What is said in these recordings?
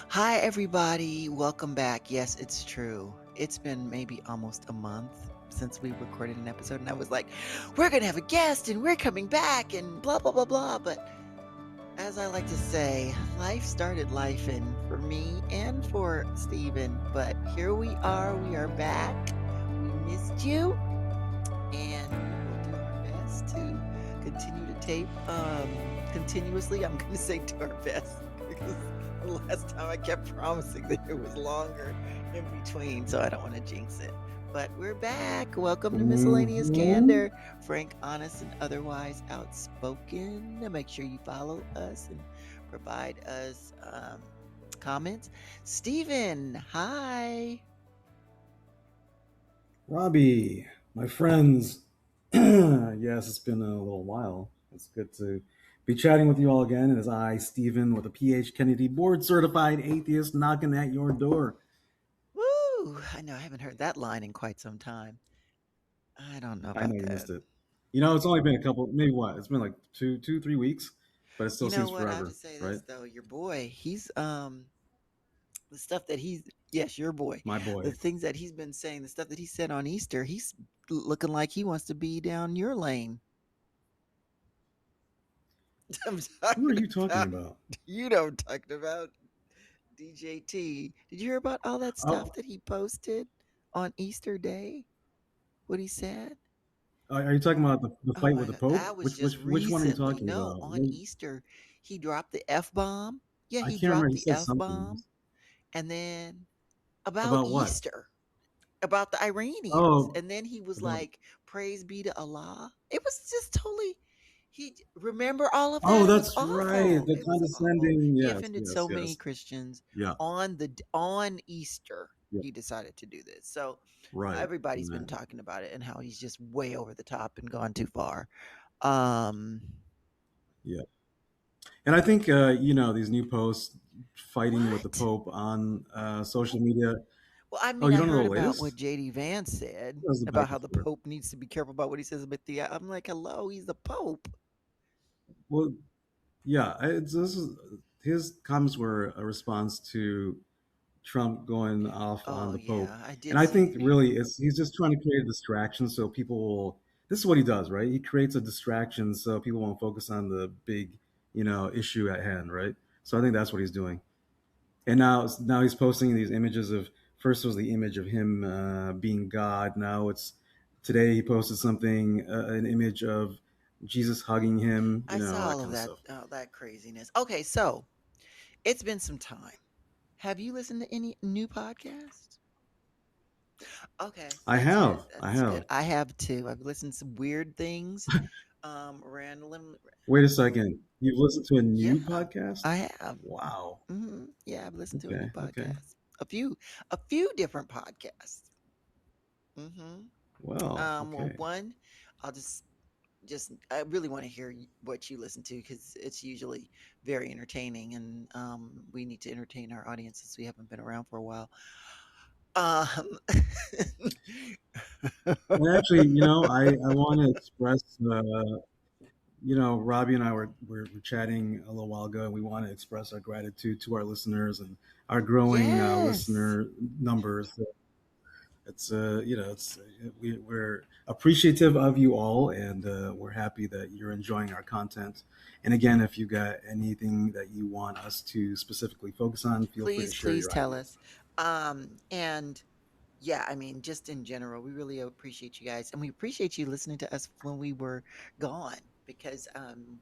Hi, everybody. Welcome back. Yes, it's true. It's been maybe almost a month since we recorded an episode, and I was like, we're going to have a guest and we're coming back and blah, blah, blah, blah. But as I like to say, life started life and for me and for Steven. But here we are. We are back. We missed you, and we will do our best to continue to tape continuously. I'm going to say do our best because the last time I kept promising that it was longer in between, so I don't want to jinx it. But we're back. Welcome to Miscellaneous Mhm. Candor. Frank, honest, and otherwise outspoken. Make sure you follow us and provide us comments. Steven, hi. Robbie, my friends. Yes, it's been a little while. It's good to be chatting with you all again. It is I, Stephen, with a PH Kennedy board certified atheist knocking at your door. Woo! I know I haven't heard that line in quite some time. I don't know I know about you that. missed it. It's only been a couple, maybe what? It's been like 3 weeks, but it You still know seems what? I have to forever, say right? this though. Your boy, he's the stuff that he's yes, your boy. My The boy. things that he's been saying, the stuff that he said on Easter, he's looking like he wants to be down your lane. I'm Who are talking you talking about about? you know I'm talking about DJT. Did you hear about all that stuff Oh, that he posted on Easter Day? What he said? are you talking about the Oh fight my with the god, Pope? that was Which just which which one are you recently. talking No, about? on Easter, he dropped the F bomb. Yeah, I he can't remember. dropped He the said F something bomb. And then about about what? Easter, about the Iranians. Oh, And then he was about like, praise be to Allah. It was just totally, he, remember all of oh, that? It was that's right. awful. The It was awful. condescending. He Yes, offended yes, so many yes. Christians Yeah, on Easter. yeah. He decided to do this. So Right. everybody's been Right. talking about it and how he's just way over the top and gone too far. Um, Yeah. And I think these new posts fighting with the what? Pope on social media. Well, I Oh, mean, you I don't know heard the about what latest? JD Vance said That's the back about how and the forth. Pope needs to be careful about what he says about the. I'm like, hello, he's the Pope. Well, yeah. This is his comments were a response to Trump going off on Oh the Pope, yeah, I and did I see think read. really he's just trying to create a distraction so people will. This is what he does, right? He creates a distraction so people won't focus on the big, issue at hand, right? So I think that's what he's doing. And now he's posting these images of first was the image of him being God. Now it's today he posted something an image of Jesus hugging him. I saw That all of kind of that, stuff. that craziness. Okay, so it's been some time. Have you listened to any new podcasts? Okay, I that's good. have, I That's good. have. I have too. I've listened to some weird things. Random. Wait a second. You've listened to a Yeah, new podcast? I have. Wow. Yeah, I've listened to a new Okay. Okay. podcast. A few different podcasts. hmm Well. Well, Okay. one, I'll just I really want to hear what you listen to because it's usually very entertaining, and we need to entertain our audience since we haven't been around for a while. Um, And actually, I want to express. Robbie and I were chatting a little while ago, and we want to express our gratitude to our listeners and our growing yes, listener numbers. It's we're appreciative of you all, and we're happy that you're enjoying our content. And again, if you got anything that you want us to specifically focus on, feel free to please, share please your tell ideas. us. And yeah, I mean, just in general, we really appreciate you guys, and we appreciate you listening to us when we were gone because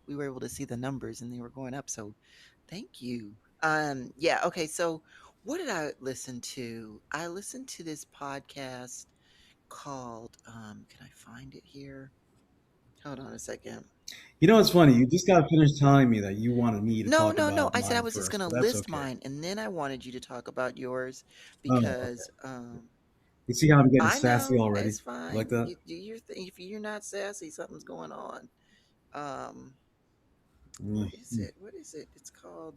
we were able to see the numbers and they were going up. So, thank you. Yeah. Okay. So, what did I listen to? I listened to this podcast called. Can I find it here? Hold on a second. It's funny. You just got finished telling me that you wanted me to No, talk no, no. about I said I mine was just first, gonna but that's list okay. mine, and then I wanted you to talk about yours Oh, because you see how I'm getting I sassy know already? it's You like fine. that? You do your thing. If you're not sassy, something's going on. Um, Mm. what is it? What is it? It's called.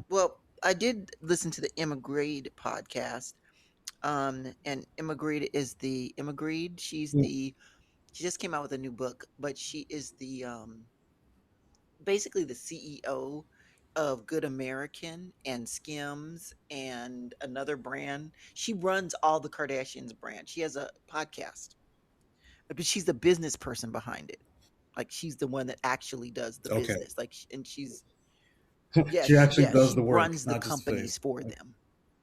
Well, I did listen to the Immigrate podcast. And Immigrate is the Immigrate. She just came out with a new book, but she is the basically the CEO of Good American and Skims and another brand. She runs all the Kardashians brand. She has a podcast, but she's the business person behind it. Like she's the one that actually does the Okay. business. Like, and she's She yes, actually yes, does she the work, runs the not just companies face. for them.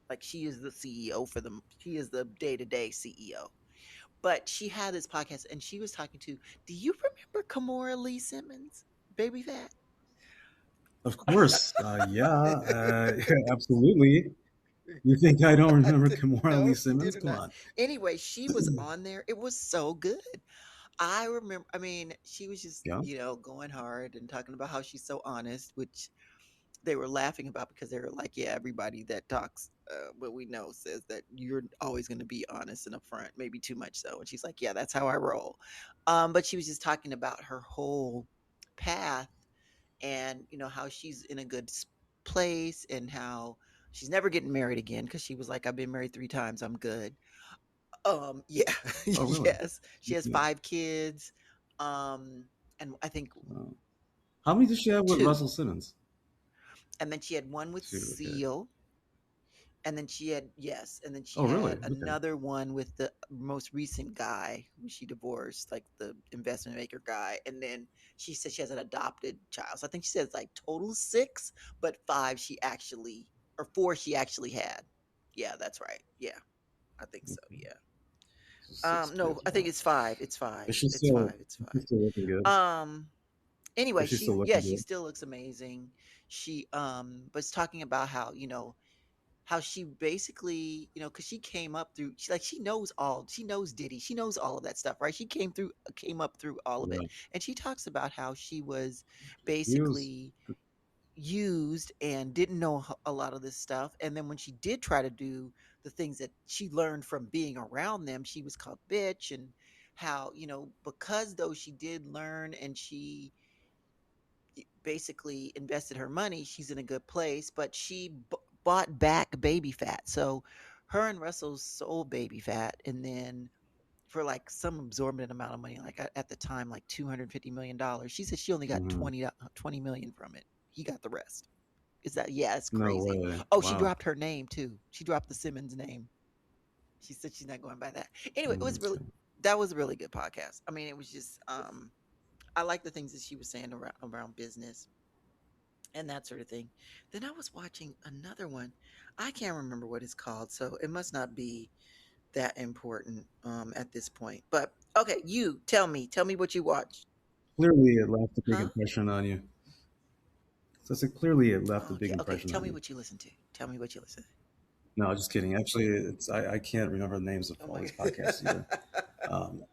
Like she is the CEO for them. She is the day to day CEO. But she had this podcast and she was talking to, do you remember Kamora Lee Simmons? Baby Fat? Of course. Yeah, absolutely. You think I don't remember Kimora Lee No, you Simmons? did Come not. on. Anyway, she was on there. It was so good. I remember, I mean, she was just, Yeah. going hard and talking about how she's so honest, which they were laughing about because they were like, yeah, everybody that talks, what we know says that you're always going to be honest and upfront, maybe too much so. And she's like, yeah, that's how I roll. But she was just talking about her whole path and, how she's in a good place and how she's never getting married again because she was like, I've been married 3 times. I'm good. Yeah, Oh, really? yes. She has Okay. 5 kids. And I think Uh, how many does she have with two. Russell Simmons? And then she had one with 2. Okay. Seal. And then she had, yes, and then she Oh, really? had Okay. another one with the most recent guy who she divorced, like the investment maker guy. And then she said she has an adopted child. So I think she says like total 6, but 5 she actually, or 4 she actually had. Yeah, that's right. Yeah, I think so. Okay. Yeah. So 6 No, kids. I think Wow. it's 5. It's Is 5. she It's still 5. It's is she 5. still looking good? Um Anyway, Is she still looking she good? still looks amazing. She was talking about how, how she basically, because she came up through, she knows all, she knows Diddy, she knows all of that stuff, right? She came up through all of it. Yeah. And she talks about how she was He was. basically used and didn't know a lot of this stuff. And then when she did try to do the things that she learned from being around them, she was called bitch. And how, because though she did learn and she basically invested her money, she's in a good place, but she bought back baby fat. So her and Russell sold baby fat and then for like some absorbent amount of money, like at the time, like $250 million. She said she only got Mhm. 20 million from it. He got the rest. Is that, yeah, it's No crazy. way. Oh, she Wow. dropped her name too. She dropped the Simmons name. She said she's not going by that. Anyway, it was really, Okay. that was a really good podcast. I mean, it was just I like the things that she was saying around business and that sort of thing. Then I was watching another one. I can't remember what it's called, so it must not be that important at this point. But okay, you tell me what you watched, Clearly, it left a big huh? impression on you. So I said, clearly, it left a big Okay, okay. impression Tell on me you. what you listen to. Tell me what you listen to. No, just kidding. Actually, I can't remember the names of Oh all my these podcasts either. god. Um,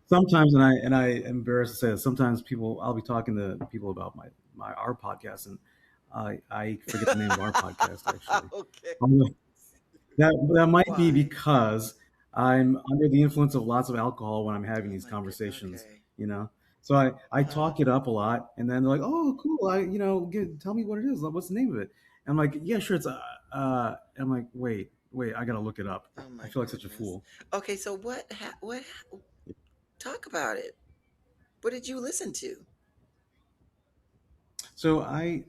sometimes, and I am embarrassed to say that sometimes I'll be talking to people about my our podcast, and I forget the name of our podcast actually. Okay. Um, that might be Why? because I'm under the influence of lots of alcohol when I'm having Oh these my god. conversations, Okay. you know. So I Uh-huh. talk it up a lot, and then they're like, "Oh, cool! Tell me what it is. What's the name of it?" And I'm like, "Yeah, sure." And I'm like, "Wait, I gotta look it up." Oh I my feel like such a goodness. fool. Okay, so talk about it. What did you listen to? So I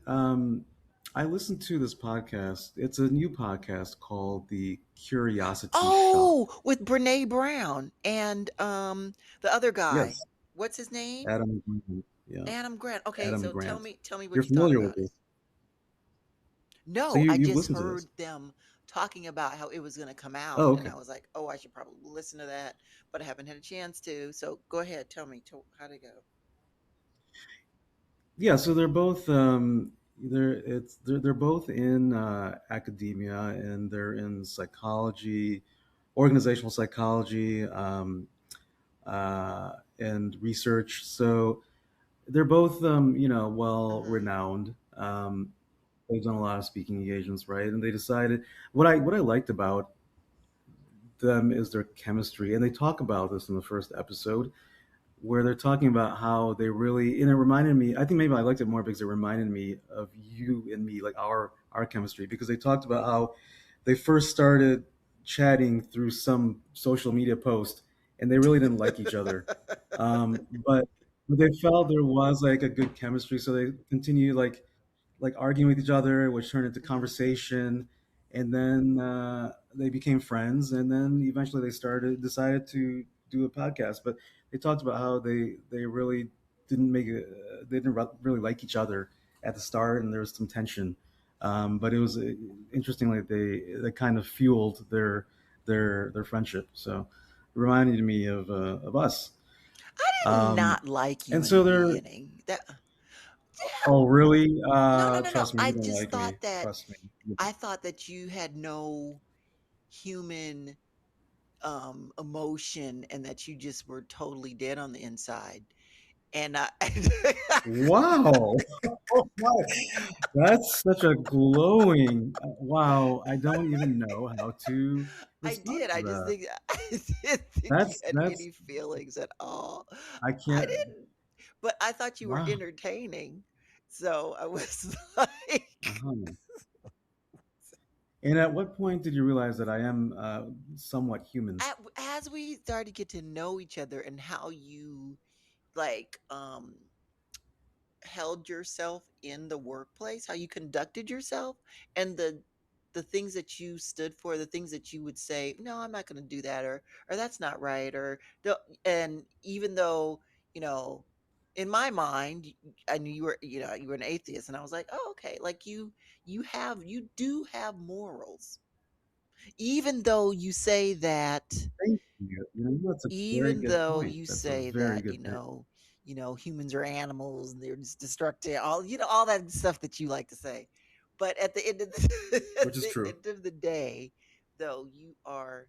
listened to this podcast. It's a new podcast called The Curiosity Shop. Oh, with Brene Brown and the other guy. Yes, What's his name? Adam Grant. Yeah, Adam Grant. Okay, Adam so Grant. tell me You're what you thought familiar with about it. this, so No, I you've just listened to this. heard them talking about how it was going to come out Oh, and okay. I was like, "Oh, I should probably listen to that," but I haven't had a chance to. So go ahead, tell me how'd it go? Yeah, so they're both they're both in academia, and they're in psychology, organizational psychology, and research. So they're both well Mhm. renowned. They've done a lot of speaking engagements, right? And they decided what I liked about them is their chemistry, and they talk about this in the first episode where they're talking about how they really, and it reminded me, I think maybe I liked it more because it reminded me of you and me, like our chemistry, because they talked about how they first started chatting through some social media post, and they really didn't like each other, but they felt there was like a good chemistry, so they continued like like arguing with each other, which turned into Hmm. conversation, and then they became friends, and then eventually they decided to do a podcast. But they talked about how they really didn't make it, they didn't really like each other at the start, and there was some tension. But it was interestingly they kind of fueled their friendship. So it reminded me of us. I did Um, not like you and in the so they're beginning. That yeah, Oh, really? no, no, no, no. Trust me, I you don't just like me. thought that Trust me. You I don't. thought that you had no human emotion and that you just were totally dead on the inside. And I Wow. Oh, my. That's such a glowing. Wow. I don't even know how to I respond did. to I just that. think I didn't think you had That's, any feelings at all. I I can't. didn't. But I thought you were Wow. entertaining. So I was like, Uh-huh. And at what point did you realize that I am somewhat human? as we started to get to know each other and how you like held yourself in the workplace, how you conducted yourself, and the things that you stood for, the things that you would say, "No, I'm not going to do that," or "That's not right," or and even though you know, in my mind, I knew you were an atheist, and I was like, "Oh, okay." Like you do have morals, even though you say that Thank you. You know, that's a very even good though point. you That's a say very that good point, humans are animals and they're just destructive, all that stuff that you like to say, but at the end of which at is the true. end of the day, though, you are,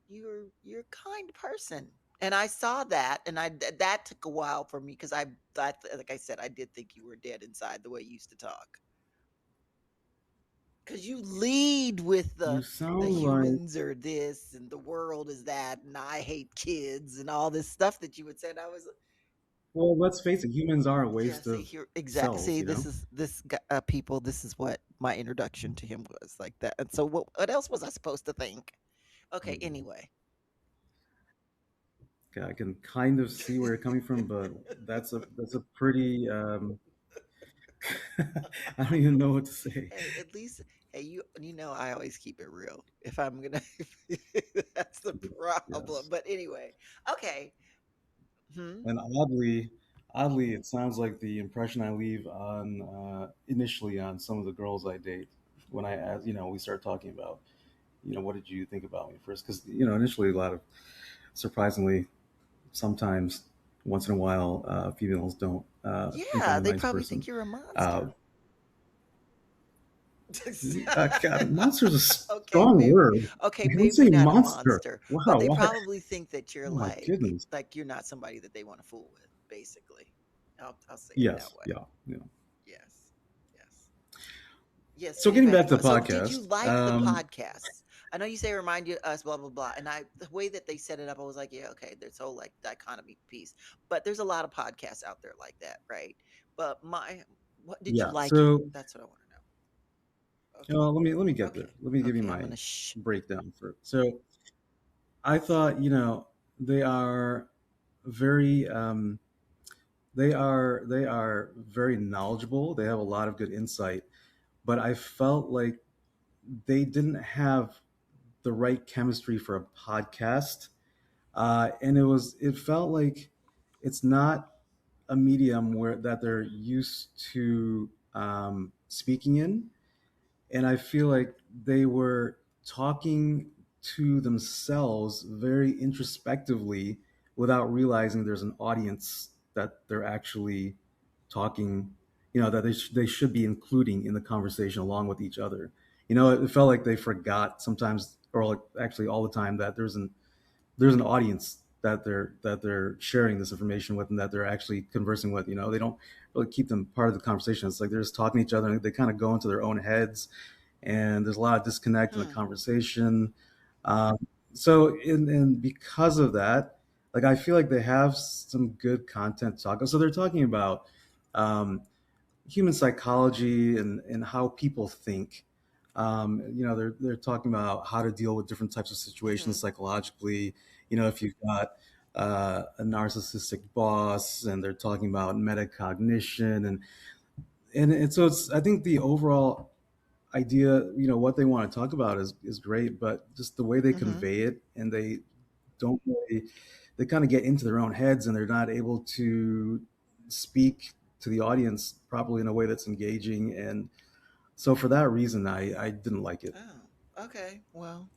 you're a kind person, and I saw that, and that took a while for me because like I said, I did think you were dead inside the way you used to talk, because you lead with You the sound like, humans are this and the world is that and I hate kids and all this stuff that you would say, and I was, well, let's face it, humans are a yeah, waste see of here, exact, cells, see, you this know? is this people, this is what my introduction to him was like that, and so what else was I supposed to think? Okay, Mm. anyway. Okay, I can kind of see where you're coming from, but that's a pretty I don't even know what to say. Hey, at least, hey, I always keep it real if I'm gonna that's the problem, Yes. but anyway. Okay. Hmm. And oddly, it sounds like the impression I leave on initially on some of the girls I date when I ask, we start talking about, what did you think about me first? Because initially a lot of surprisingly sometimes once in a while females don't think I'm Yeah, a they nice probably think person. you're a Uh, monster. God, monster is a Okay, strong maybe, word. okay, You would maybe say not a monster. monster, but Wow, they why? probably think that you're Oh my goodness. like you're not somebody that they want to fool with, basically. I'll say it that Yes, way. yeah, yeah. Yes. Yes. Yes, So getting getting back back to to the so did you podcast, like the podcasts? I know you say remind you us, blah blah blah, and the way that they set it up, I was like, yeah, okay, there's whole like dichotomy piece, but there's a lot of podcasts out there like that, right? But what did you yeah. like it? So That's what I want to know. Okay. let me get there. Okay. Let me give you Okay. I'm my gonna shh. breakdown for it. So I thought, they are very they are very knowledgeable. They have a lot of good insight, but I felt like they didn't have the right chemistry for a podcast, and it felt like it's not a medium where that they're used to speaking in, and I feel like they were talking to themselves very introspectively without realizing there's an audience that they're actually talking, that they should be including in the conversation along with each other. It felt like they forgot sometimes, or like actually all the time, that there's an audience that they're sharing this information with and that they're actually conversing with. They don't really keep them part of the conversation. It's like they're just talking to each other and they kind of go into their own heads, and there's a lot of disconnect in the Hmm. conversation. um, and because of that, like, I feel like they have some good content to talk. So they're talking about um, human psychology and how people think. They're talking about how to deal with different types of situations Mm-hmm. psychologically. If you've got a narcissistic boss, and they're talking about metacognition, and and so it's, I think the overall idea, what they want to talk about is great, but just the way they Mm-hmm. convey it, and they don't really, they kind of get into their own heads, and they're not able to speak to the audience properly in a way that's engaging. And so for that reason, I didn't like it. Oh, okay. Well,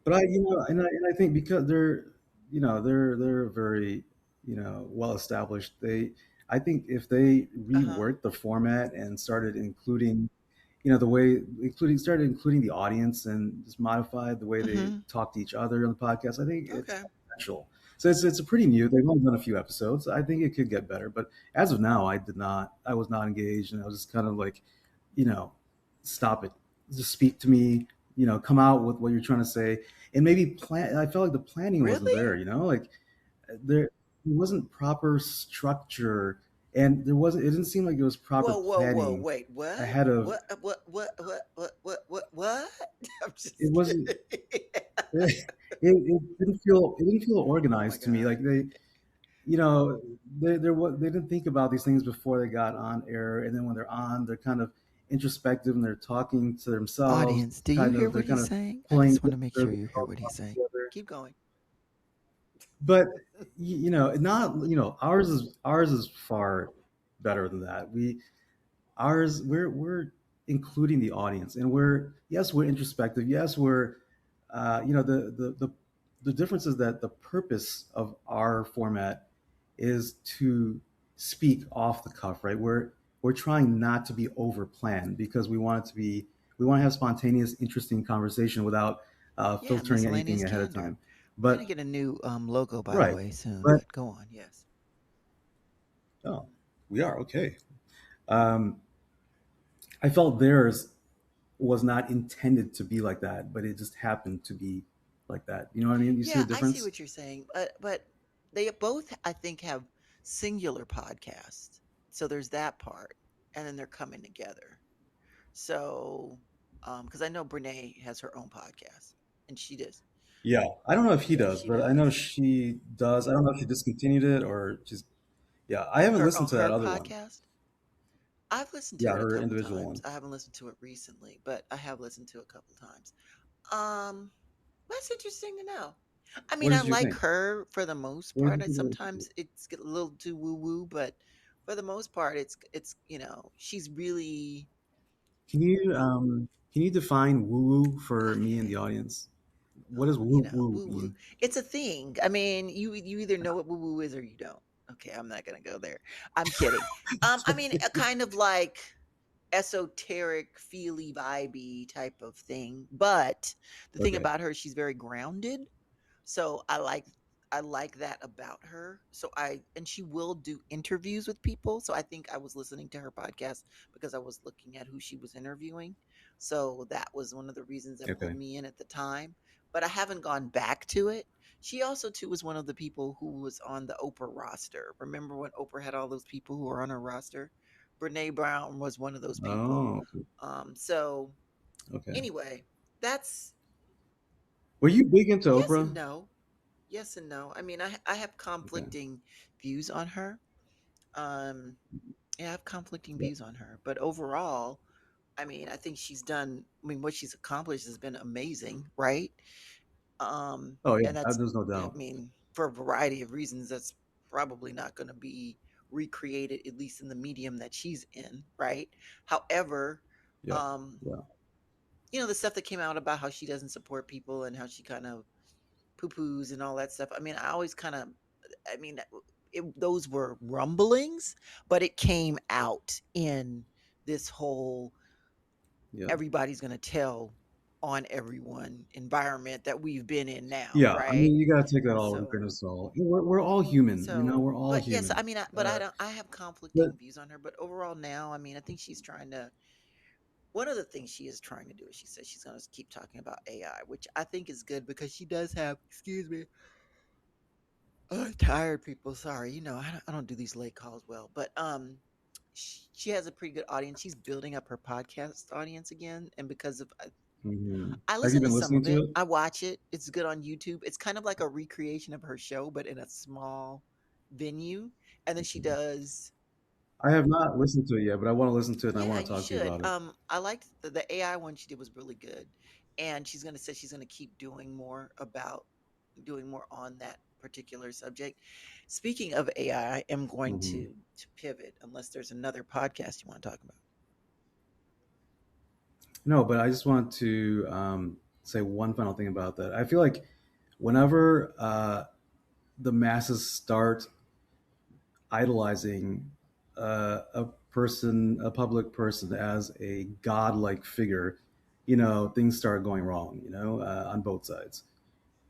But and I think because they're very, well established. I think if they uh-huh. reworked the format and started including, the way including started including the audience, and just modified the way they Mm-hmm. talk to each other on the podcast, I think it's Okay. potential. So it's a pretty new. They've only done a few episodes. I think it could get better, but as of now, I was not engaged, and I was just kind of like, you know, stop it, just speak to me, come out with what you're trying to say, and maybe plan. I felt like the planning wasn't Really? there, like there wasn't proper structure, and there wasn't. It didn't seem like there was proper Whoa, whoa, whoa, planning wait, what? ahead of. What? I'm It just wasn't. kidding. It didn't feel Oh my organized to me. God. Like they didn't think about these things before they got on air, and then when they're on, they're kind of introspective, and they're talking to themselves. Audience, do you hear They're what kind he's of saying? I playing just want to make their sure you hear what he's thoughts saying. together. Keep going. But not ours is far better than that. We're including the audience, and we're introspective. Yes, we're the difference is that the purpose of our format is to speak off the cuff, right? We're trying not to be over planned, because we want to have spontaneous, interesting conversation without Yeah, filtering miscellaneous anything ahead of candor. time. We're gonna But get a new logo, by the right, way, soon. but But go on. Yes. oh, we are okay. Um, I felt theirs was not intended to be like that, but it just happened to be like that. You know what I mean? You see Yeah, the I see difference? what you're saying, but they both, I think, have singular podcasts. So there's that part, and then they're coming together. So, because I know Brene has her own podcast, and she does. Yeah. I don't know if he Yeah, does, she but I know does she does. I don't know if she discontinued it or just, yeah. I haven't listened to that her other one. podcast. I've listened to Yeah, it a her couple individual times. one. I haven't listened to it recently, but I have listened to it a couple times. Um, that's interesting to know. I What mean, I did you like think? her for the most What did part. you I think of it? sometimes it's get a little too woo woo, but for the most part, it's she's really Can you define woo woo for me and the okay. audience? What does Oh, woo woo woo woo. mean? It's a thing. I mean, you either know what woo woo is or you don't. Okay, I'm not gonna go there. I'm kidding. I mean, a kind of like esoteric, feely, vibey type of thing. But the thing Okay. about her, she's very grounded. So I like that about her. So I and she will do interviews with people. So I think I was listening to her podcast because I was looking at who she was interviewing. So that was one of the reasons that pulled Okay. me in at the time. But I haven't gone back to it. She also too was one of the people who was on the Oprah roster. Remember when Oprah had all those people who were on her roster? Brene Brown was one of those people. Oh, So okay. anyway, that's Were you big into yes and Oprah? no. Yes and no. I mean, I have Okay. conflicting views on her. Um, yeah, I have conflicting Yeah. views on her, but overall, I mean, I think she's done. I mean, what she's accomplished has been amazing, right? Oh yeah, And that's, there's no I doubt. mean, for a variety of reasons, that's probably not going to be recreated, at least in the medium that she's in, right? However, Yeah. um, Yeah. the stuff that came out about how she doesn't support people and how she kind of poo poos and all that stuff. I mean, I always kind of, I mean, those were rumblings, but it came out in this whole Yeah. everybody's going to tell on everyone environment that we've been in now, Yeah, I right? mean, you gotta take that all with a grain So, of salt. We're all human, we're all but yes, I human. mean, but Uh, I have but conflicting views on her. But overall, now, I mean, I think she's trying to. One of the things she is trying to do is she says she's going to keep talking about AI, which I think is good because she does have. Excuse me. Oh, tired people. Sorry, I don't do these late calls well, but she has a pretty good audience. She's building up her podcast audience again, and because of I have you listen to been some listening of to it. it? I watch it. It's good on YouTube. It's kind of like a recreation of her show, but in a small venue. And then she does. I have not listened to it yet, but I want to listen to it and I Yeah, want to you talk to you should. about it. I liked the AI one she did was really good, and she's gonna say she's gonna keep doing more on that particular subject. Speaking of AI, I am going Hmm. to pivot unless there's another podcast you want to talk about. No, but I just want to say one final thing about that. I feel like whenever the masses start idolizing a person, a public person, as a godlike figure, things start going wrong. On both sides,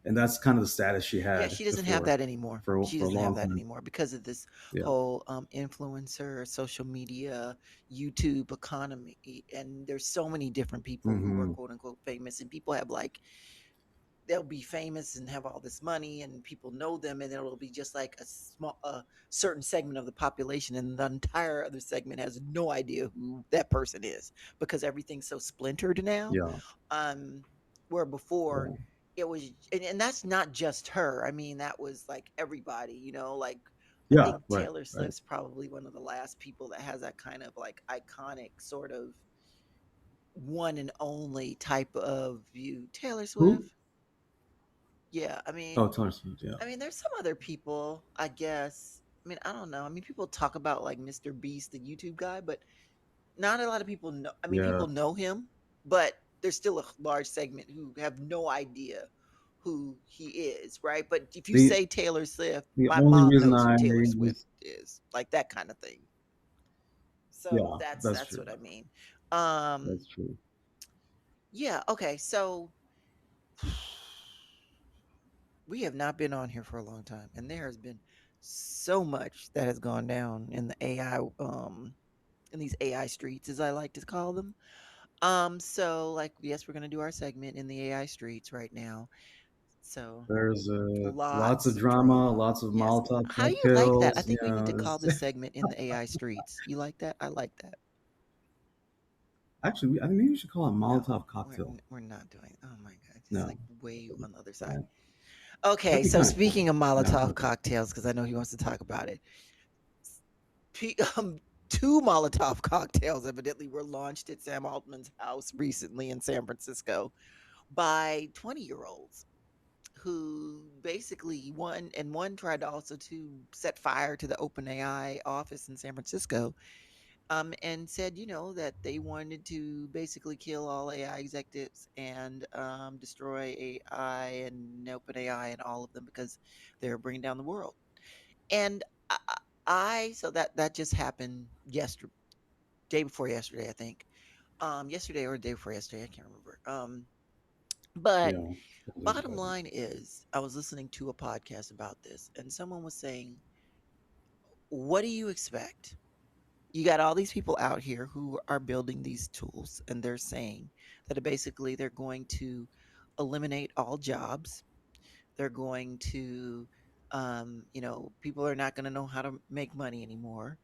and that's kind of the status she Yeah, had she doesn't have before that anymore. She for a doesn't have long that time. anymore because of this Yeah. whole influencer, social media, YouTube economy. And there's so many different people who are Hmm. quote unquote famous, and people have like they'll be famous and have all this money and people know them, and it'll be just like a certain segment of the population, and the entire other segment has no idea who that person is because everything's so splintered now. Yeah. um where before Yeah. it was, and that's not just her. I mean, that was like everybody, like I Yeah. think Right. Taylor Right. Swift's probably one of the last people that has that kind of like iconic sort of one and only type of view. Taylor Who? Swift. Yeah, I mean, Oh, Taylor Swift. Yeah. there's some other people, I guess. I mean, I don't know. I mean, people talk about like Mr. Beast, the YouTube guy, but not a lot of people know. I mean, Yeah. people know him, but there's still a large segment who have no idea who he is, right? But if you The say Taylor Swift, the my only mom reason knows who I Taylor Swift is, like that kind of thing. So yeah, that's that's true. what I mean. Um, That's true. yeah, okay. So we have not been on here for a long time, and there has been so much that has gone down in the AI, in these AI streets, as I like to call them. So like, yes, we're gonna do our segment in the AI streets right now. So There's lots of lots of drama, drama. lots of Yes. Molotov How you like that? I cocktails. think we need to call this segment in the AI streets. You like that? I like that. Actually, I think maybe we should call it No, Molotov cocktail. we're not doing. Oh my god, it's No, like way on the other side. that, Okay, that'd be so kind of cool. speaking of No, Molotov okay. cocktails, because I know he wants to talk about it. Two Molotov cocktails evidently were launched at Sam Altman's house recently in San Francisco by 20-year-olds who basically one tried to also to set fire to the OpenAI office in San Francisco, and said, that they wanted to basically kill all AI executives and destroy AI and OpenAI and all of them because they're bringing down the world. And so that just happened yesterday, day before yesterday, I think. Yesterday or the day before yesterday, I can't remember. But Yeah. Those bottom guys. line is, I was listening to a podcast about this, and someone was saying, "What do you expect? You got all these people out here who are building these tools, and they're saying that basically they're going to eliminate all jobs. They're going to, people are not going to know how to make money anymore.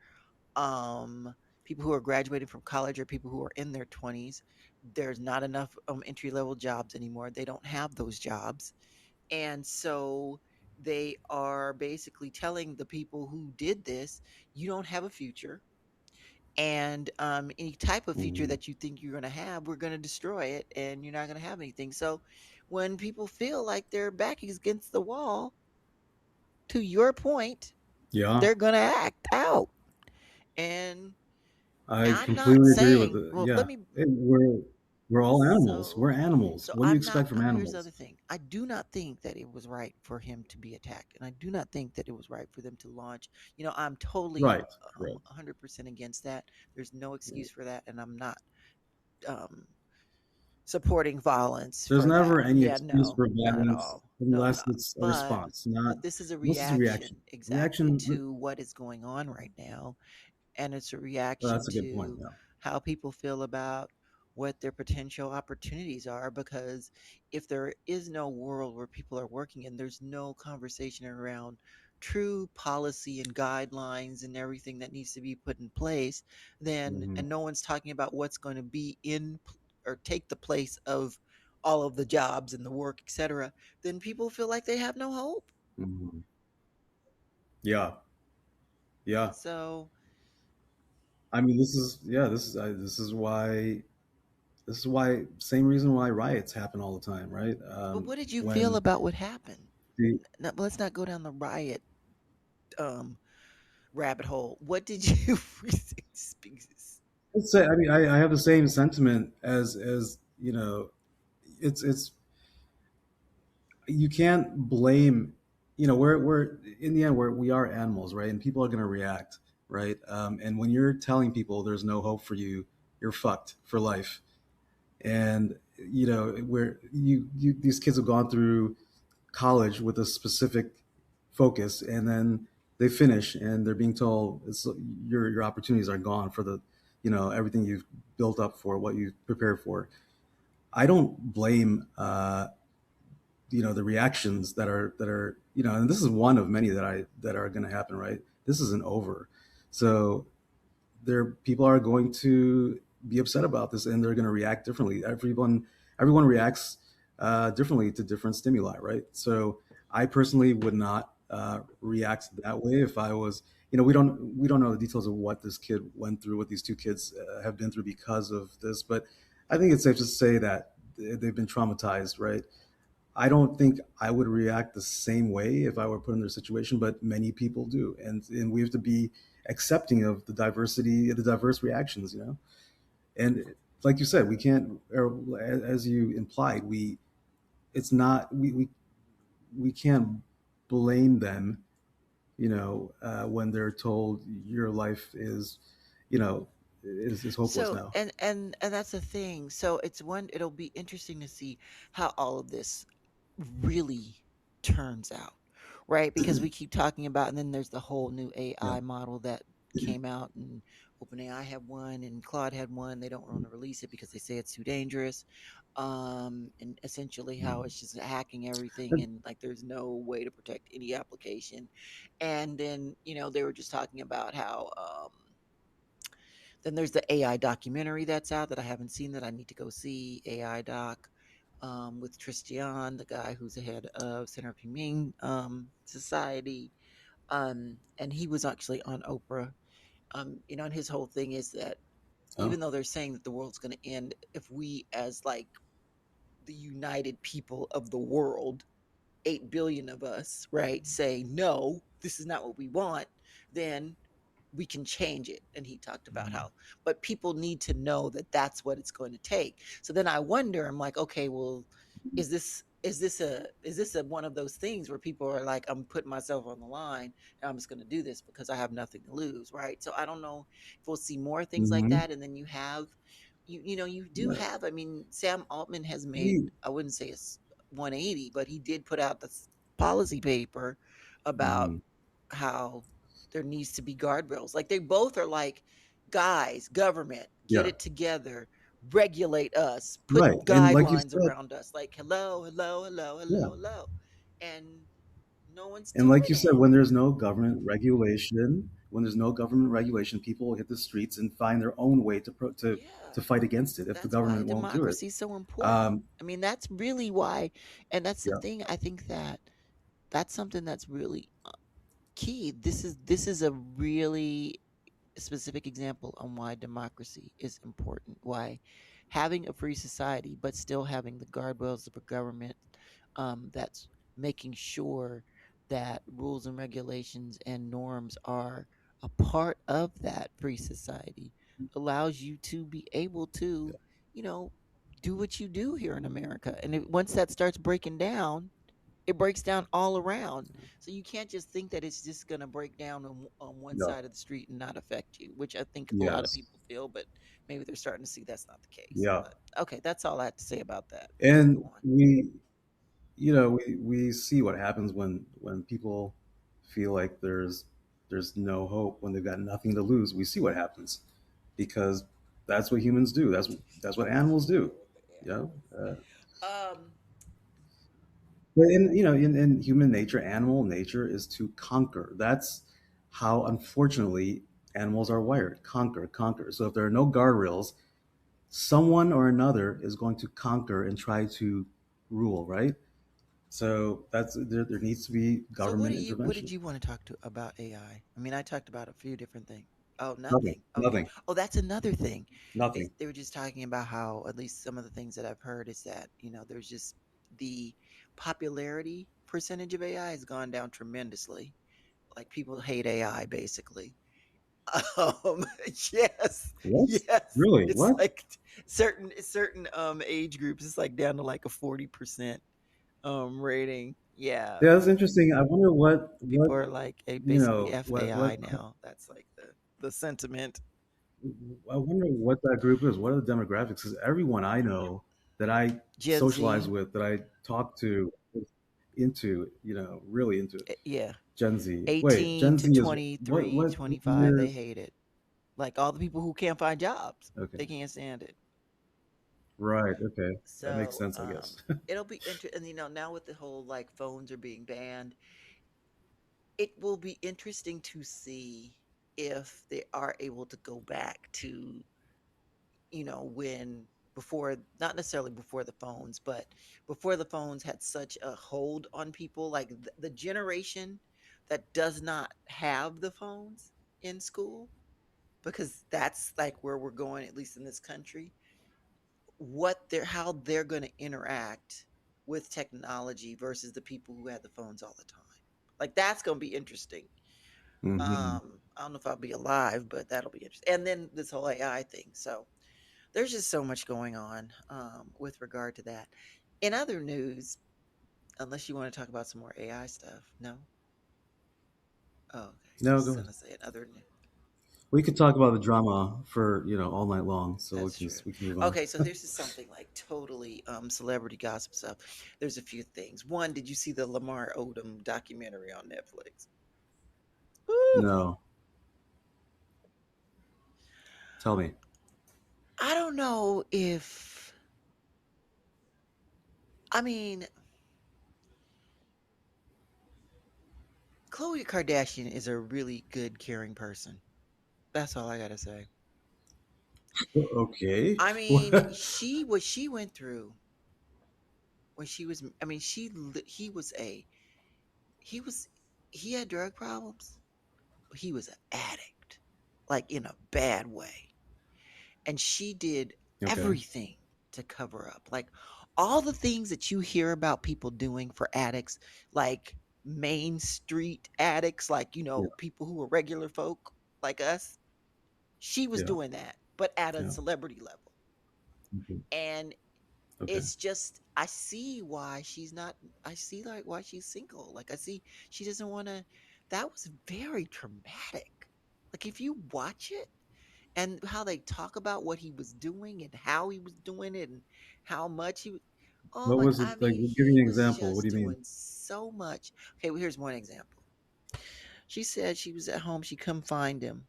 People who are graduating from college or people who are in their 20s, there's not enough entry level jobs anymore. They don't have those jobs. And so they are basically telling the people who did this, you don't have a future. And any type of future Hmm. that you think you're going to have, we're going to destroy it and you're not going to have anything. So when people feel like their back is against the wall, to your point, Yeah, they're going to act out. And I I'm not completely agree with saying, it. well, let Yeah, me, we're all animals. We're so, animals. so What do you I'm not, expect from here's the other animals? thing. I do not think that it was right for him to be attacked. And I do not think that it was right for them to launch. I'm totally Right. Correct. 100% against that. There's no Right. excuse for that. And I'm not um, supporting violence There's for that. never any Yeah, excuse no, for not at violence all. No, unless not. it's a But response, not this is a unless it's a reaction. reaction exactly Reaction. to what is going on right now, and it's a Well, reaction that's a good point. to Yeah. how people feel about what their potential opportunities are, because if there is no world where people are working and there's no conversation around true policy and guidelines and everything that needs to be put in place, then Hmm. and no one's talking about what's going to be or take the place of all of the jobs and the work, etc., then people feel like they have no hope. Hmm. Yeah. Yeah. So I mean, this is yeah, this is why same reason why riots happen all the time, right? But what did you feel When about what happened? the No, let's not go down the riot um, rabbit hole. What did you let's say, I mean, I have the same sentiment as you know, it's you can't blame, you know, we're in the end we are animals, right? And people are going to react, right? And when you're telling people there's no hope for you, you're fucked for life. And you know, where you these kids have gone through college with a specific focus, and then they finish and they're being told your opportunities are gone for the, you know, everything you've built up for, what you've prepared for. I don't blame you know, the reactions that are, you know, and this is one of many that are going to happen, right? This isn't over. So there people are going to be upset about this, and they're going to react differently. Everyone reacts differently to different stimuli, right? So I personally would not react that way if I was, you know, we don't know the details of what this kid went through, what these two kids have been through because of this, but I think it's safe to say that they've been traumatized, right? I don't think I would react the same way if I were put in their situation, but many people do, and we have to be accepting of the diversity, the diverse reactions, you know. And like you said, we can't, or as you implied, it's not, we can't blame them, you know, when they're told your life is, you know, is hopeless So now. and that's the thing. So it's one it'll be interesting to see how all of this really turns out, right? Because we keep talking about, and then there's the whole new Yeah. AI model that came out, and OpenAI had one, and Claude had one. They don't want to release it because they say it's too dangerous. And essentially how it's just hacking everything, and like there's no way to protect any application. And then they were just talking about how then there's the AI documentary that's out that I haven't seen that I need to go see. AI doc with Tristian, the guy who's the head of Center of Humane Society, and he was actually on Oprah. And his whole thing is that Oh. even though they're saying that the world's going to end, if we, as like the united people of the world, 8 billion of us, right, say no, this is not what we want, then we can change it. And he talked about how, but people need to know that that's what it's going to take. So then I wonder, I'm like, okay, well, is this a one of those things where people are like, I'm putting myself on the line and I'm just going to do this because I have nothing to lose, right? So I don't know if we'll see more things like Hmm. that. And then you do Yeah. have, I mean, Sam Altman has made, We, I wouldn't say it's 180, but he did put out this policy paper about mhm. how there needs to be guardrails. Like they both are like, guys, government, get Yeah. it together, regulate us, Right. put And like you guidelines said, around us. Like hello, hello, hello, yeah. hello, hello, and no one's And like doing you said, it. when there's no government regulation, people will hit the streets and find their own way Yeah, to fight against it if the that's why government won't do it. democracy is so important. Um, I mean, that's really why, and that's the yeah. thing. I think that that's something that's really key. This is a really specific example on why democracy is important, why having a free society but still having the guardrails of a government that's making sure that rules and regulations and norms are a part of that free society allows you to be able to you know do what you do here in America. And once that starts breaking down, it breaks down all around. So you can't just think that it's just going to break down on one Yeah. side of the street and not affect you, which I think a lot of Yes. people feel, but maybe they're starting to see that's not the case. Yeah. But okay, that's all I have to say about that. We can And go on. you know, we see what happens when people feel like there's no hope, when they've got nothing to lose. We see what happens because that's what humans do. That's what animals do. You know. Um, But in, you know, in human nature, animal nature is to conquer. That's how, unfortunately, animals are wired: conquer, conquer. So if there are no guardrails, someone or another is going to conquer and try to rule, right? So there needs to be so government what did intervention. you want to talk to about AI? I mean, I talked about a few different things. Oh, Nothing. nothing. Okay. Nothing. Oh, that's another thing. Nothing. They were just talking about how, at least some of the things that I've heard, is that, there's just the popularity percentage of AI has gone down tremendously. Like, people hate AI basically. Um, yes, What? yes. Really? It's What? like certain age groups, it's like down to like a 40% rating. Yeah. Yeah, that's interesting. I wonder what People are like you basically know FAI now. That's like the sentiment. I wonder what that group is. What are the demographics? Because everyone I know that I Gen socialize Z. with, that I talk to, is into, really into it. Yeah. Gen Z. Wait, 18 Gen to Z is 23, what 25, they years? hate it. Like all the people who can't find jobs, Okay, they can't stand it. right. Okay, that makes So, sense, I guess. it'll be interesting. And now with the whole like phones are being banned, it will be interesting to see if they are able to go back to, when before, not necessarily before the phones, but before the phones had such a hold on people, like the generation that does not have the phones in school, because that's like where we're going, at least in this country. How they're going to interact with technology versus the people who had the phones all the time. Like, that's going to be interesting. Hmm. I don't know if I'll be alive, but that'll be interesting. And then this whole AI thing. So there's just so much going on, with regard to that. In other news, unless you want to talk about some more AI stuff, no. Oh, okay. I No, was go just ahead. gonna say another news. We could talk about the drama for all night long, so That's true. we can move on. Okay, so there's just something like totally celebrity gossip stuff. There's a few things. One, did you see the Lamar Odom documentary on Netflix? Woo! No, tell me. I don't know if, I mean, Khloe Kardashian is a really good, caring person. That's all I gotta say. Okay. I mean, what she went through when she was, I mean, he was, he had drug problems. He was an addict, like in a bad way. And she did Okay. everything to cover up. Like all the things that you hear about people doing for addicts, like Main Street addicts, like, Yeah. people who are regular folk like us. She was Yeah. doing that, but at a Yeah. celebrity level. Mhm. And Okay. it's just, I see why she's not, I see like why she's single. Like I see she doesn't want to. That was very traumatic. Like if you watch it, and how they talk about what he was doing and how he was doing it and how much he was, oh What my, was it I like? mean, Give me he an was example. What do just you mean? doing so much. Okay, well, here's one example. She said she was at home, she come find him,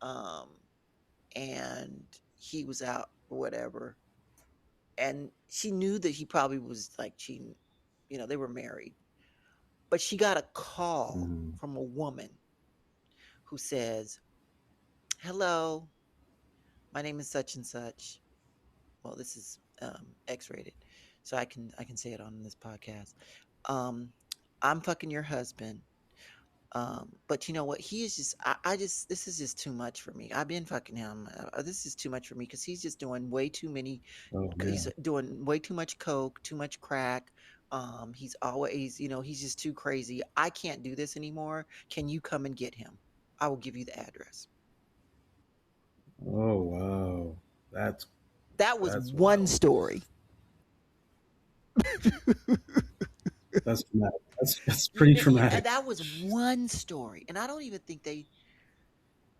um and he was out or whatever, and she knew that he probably was like cheating. They were married, but she got a call Mhm. from a woman who says, hello, my name is such and such. Well, this is X-rated, so I can say it on this podcast. Um, I'm fucking your husband. But you know what? He is just. I just. This is just too much for me. I've been fucking him. This is too much for me because he's just doing way too many. Oh He's man. doing way too much coke, too much crack. He's always, he's just too crazy. I can't do this anymore. Can you come and get him? I will give you the address. Oh wow. That's That was that's one wild. story. That's traumatic. That's pretty Yeah, traumatic. that was one story, and I don't even think they.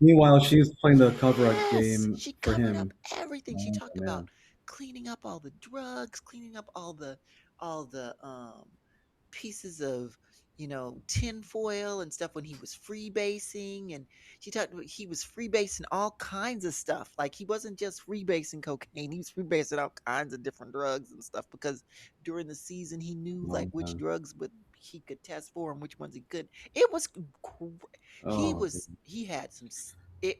Meanwhile, she was playing the cover up Yes, game she for covered up him. everything. She Oh talked about man. cleaning up all the drugs, cleaning up all the pieces of, tinfoil and stuff when he was freebasing. And she talked about he was freebasing all kinds of stuff. Like he wasn't just freebasing cocaine, he was freebasing all kinds of different drugs and stuff, because during the season he knew like Oh which man. drugs would he could test for and which ones he could. It was Oh. he had some it.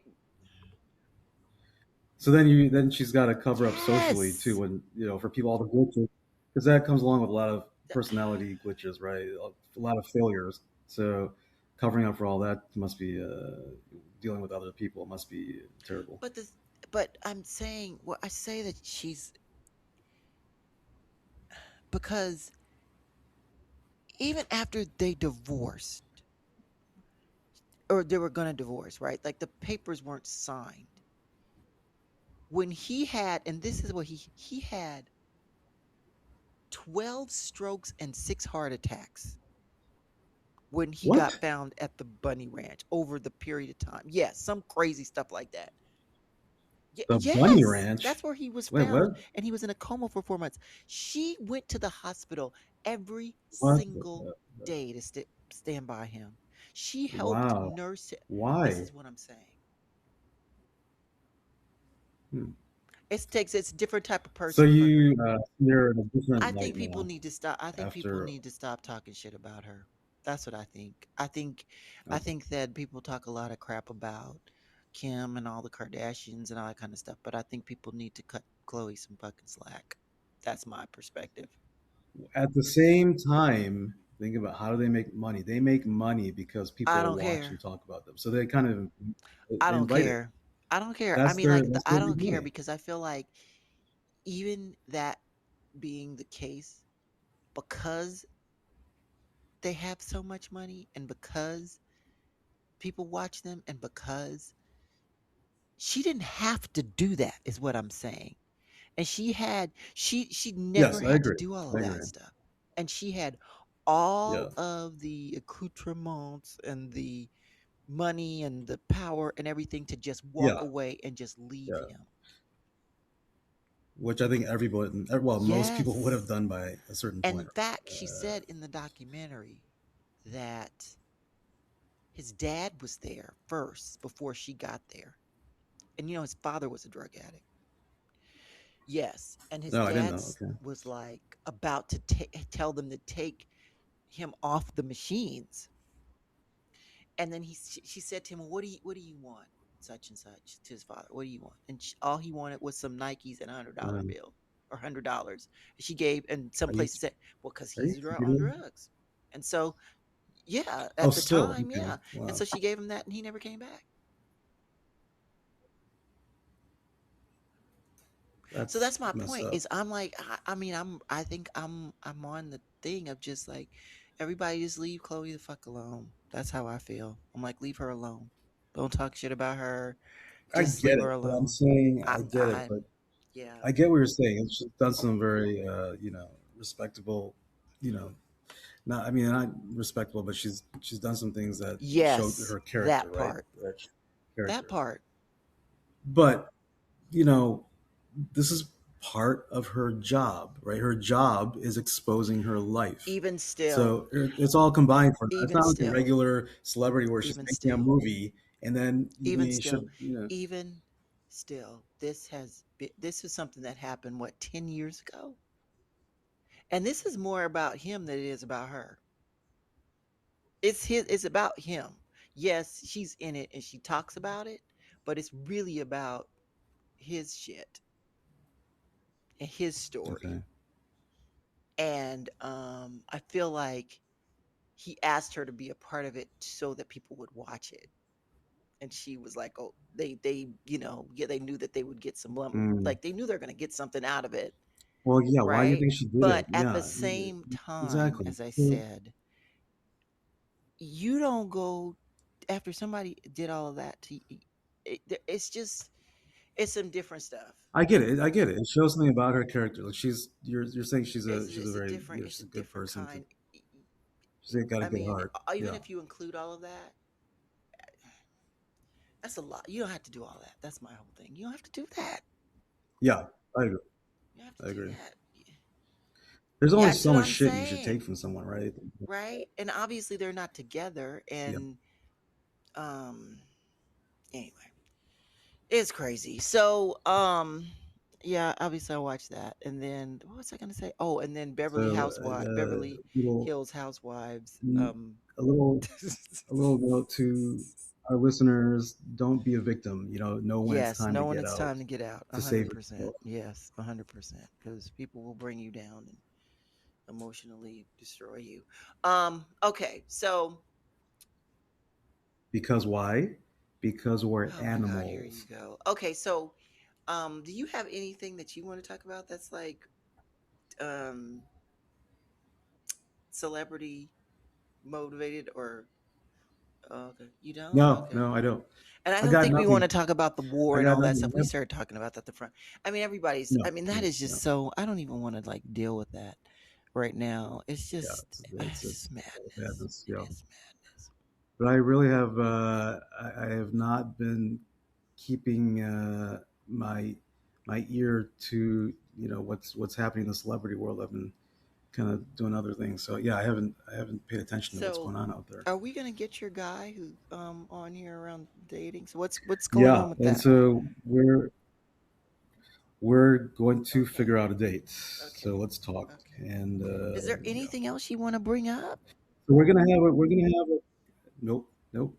So then she's got to cover up socially too, Yes. when for people, all the glitches, because that comes along with a lot of personality glitches, right? A lot of failures. So covering up for all that must be dealing with other people must be terrible. But this, but I'm saying, well, I say that she's because even after they divorced or they were going to divorce, right? Like the papers weren't signed. When he had, and this is what he had 12 strokes and 6 heart attacks when he got What? found at the Bunny Ranch over the period of time. Yes, some crazy stuff like that. The Bunny Yes, Ranch? that's where he was Wait, found, what? and he was in a coma for 4 months. She went to the hospital every What? single day to stand by him. She helped Wow. nurse him. This Why? is what I'm saying. Hmm. It's a different type of So person for her. you're in a I different light think people now need to stop. I think people after. need to stop talking shit about her. That's what I think. I Okay. think that people talk a lot of crap about Kim and all the Kardashians and all that kind of stuff, but I think people need to cut Chloe some fucking slack. That's my perspective. At the same time, think about how do they make money? They make money because I people don't watch and care. talk about them. So they kind of I don't invite it. care. I don't care. I That's mean, their like, that's I their don't big care money. because I feel like even that being the case, because they have so much money and because people watch them and because she didn't have to do that is what I'm saying. And she never Yes, I had to agree. do all I of that agree. stuff. And she had Yeah, all of the accoutrements and the money and the power and everything to just walk yeah, away and just leave yeah. him. Which I think everybody, well, most people would have Yes. done by a certain And in point. fact, she said in the documentary that his dad was there first before she got there. And his father was a drug addict. Yes, and his No, I didn't know. dad's Okay. was like about to tell them to take him off the machines. And then she said to him, "What do you want?" Such and such to his father. "What do you want?" And all he wanted was some Nikes and $100 Um, bill or $100. She gave, and some are you places said, "Well, because are you he's on kidding? drugs." And so, yeah, Oh, at the still. time, Okay. yeah. And Wow. so she gave him that, and he never came back. So That's that's my messed point. up. Is I'm like, I mean, I think I'm on the thing of just like everybody just leave Chloe the fuck alone. That's how I feel. I'm like, leave her alone. Don't talk shit about her. I Just get leave it, her but I'm alone. saying I I'm get it, I but Yeah. I get what you're saying. It's just done some very, respectable, you know, not I mean not respectable, but she's done some things that showed Yes, her character, that right? part. Her That character. part. But you know, this is part of her job, right? Her job is exposing her life. Even still. So it's all combined for her. It's Even not like a still. regular celebrity where she's Even making a still. movie and then Even we still. should, Even still. This is something that happened what 10 years ago? And this is more about him than it is about her. It's about him. Yes, she's in it and she talks about it, but it's really about his shit and his story. okay. And I feel like he asked her to be a part of it so that people would watch it. And she was like, "Oh, yeah, they knew that they would get some Mm. like they knew they're going to get something out of it, Well, yeah. Why do you right? think she did it? But at the Yeah, same time, exactly. as I So said, you don't go after somebody did all of that to you. It's just it's some different stuff. I get it. I get it. It shows something about her character. Like you're saying It's she's a it's a very different it's she's a a good different person to. kind. She's got a I good mean, heart. even Yeah. if you include all of that, that's a lot. You don't have to do all that. That's my whole thing. You don't have to do that. Yeah. I agree. You don't have to I do agree. that. There's Yeah, only that's so what much I'm shit you should take saying, from someone, right? right? And obviously they're not together. Yeah. And um, anyway, it's crazy. So yeah, obviously I watched that, and then what was I gonna say? Oh, and then So Beverly little, Hills Housewives. a little, a little note to our listeners: don't be a victim. Know when it's Yes, time to knowing get it's out time to get out, to save yourself. 100%. Yes, 100%, because people will bring you down and emotionally destroy you. Okay, so Because why? Because we're Oh my God, here you animals. go. Okay, so do you have anything that you want to talk about that's like um celebrity motivated or okay, you don't? No, Okay. no, I don't. And I I don't got think we want to nothing. talk about the war I and got all that nothing. stuff. We started talking about that at the front. I mean, everybody's, No, I mean, that no, is just no. so, I don't even want to like deal with that right now. Yeah, It's it's just madness. madness. It Yeah, is madness. but I really have. I have not been keeping my my ear to what's happening in the celebrity world. I've been kind of doing other things. So yeah, I haven't paid attention to what's So, going on out there. are we gonna get your guy who on here around dating? So what's going Yeah, on with and that? so we're going to Okay, figure out a date. okay, So let's talk. okay. And Is there yeah, anything else you want to bring up? so we're gonna have a nope, nope.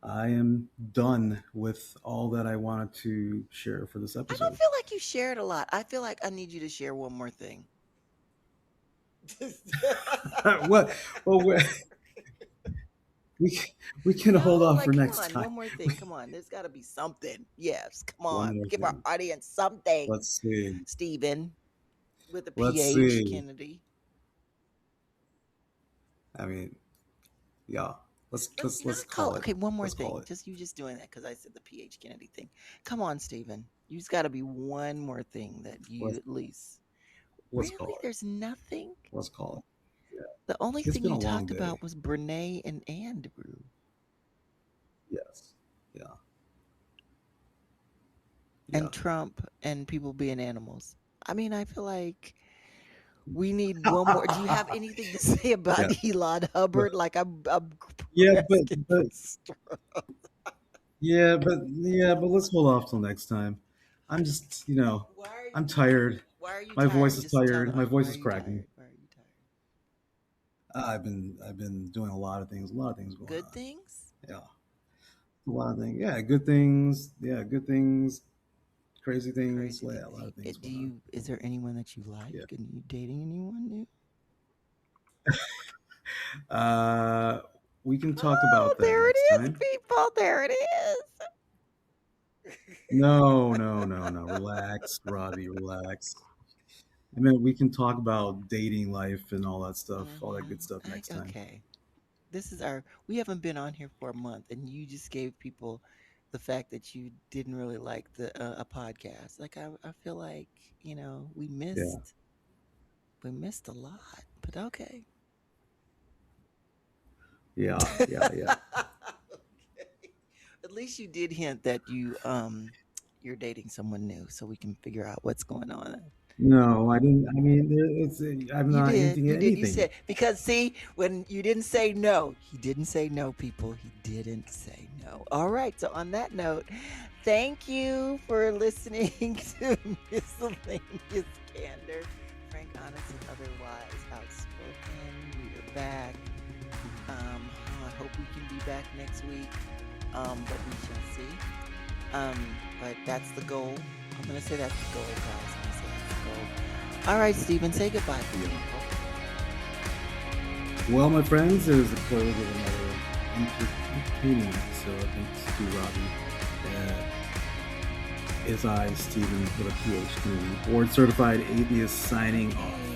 I am done with all that I wanted to share for this I don't episode. feel like you shared a lot. I feel like I need you to share one more thing. What? Well, we we can hold No, off like, for come next on, time. one more thing. Come on, there's got to be something. Yes, come One on, more give our thing. audience something. Let's see. Stephen with a Let's PH, see. Kennedy. I mean, yeah. Let's Let's let's let's not call. call it. Okay, one more Let's call thing. it. Just you just doing that because I said the PH Kennedy thing. Come on, Stephen. You just got to be one more thing that you Let's at least. let's Really, call it. there's nothing. Let's call it. Yeah. The only It's thing been you a long talked day. about was Brene and Andrew Yes. Yeah. and Yeah. Trump and people being animals. I mean, I feel like we need one more. Do you have anything to say Yeah. about Elon But Hubbard? Like I'm yeah, asking for stuff. but let's hold off till next time. I'm just, Why are you I'm tired? tired. Why are you My voice tired? is Just tell the tired. My why voice are is you cracking. tired? Why are you tired? I've been doing a lot of things going Good on. things? Yeah. A lot of things. Yeah, good things. Yeah, good things. Crazy things. Crazy Yeah, a things. lot of things Do going on. you is there anyone that you like? Yeah. Are you dating anyone new? Uh, we can talk Oh, about that there it next is, time. people. There it is. No, no, no, no. Relax, Robbie. Relax. I mean, we can talk about dating life and all that stuff, all that Mm-hmm. good stuff next time. Okay. This is our we haven't been on here for a month and you just gave people the fact that you didn't really like the a podcast. Like I feel like, Yeah, we missed a lot. But okay. yeah, yeah, yeah. Okay. At least you did hint that you're dating someone new so we can figure out what's going on. No, I didn't. I mean, I'm You not did. hinting You at did. You anything. said because see, when you didn't say no, he didn't say no, people. He didn't say no. All right. So on that note, thank you for listening to Miscellaneous Candor. Frank, honest, and otherwise outspoken. We are back. I hope we can be back next week. But we shall see. But that's the goal. I'm gonna say that's the goal, guys. I'm gonna say that's the goal. All right, Stephen, say goodbye to Yeah. people. Well, my friends, it was a pleasure with another entertaining episode. Thanks to Robbie. Is I, Stephen, with a PhD, board certified atheist, signing off.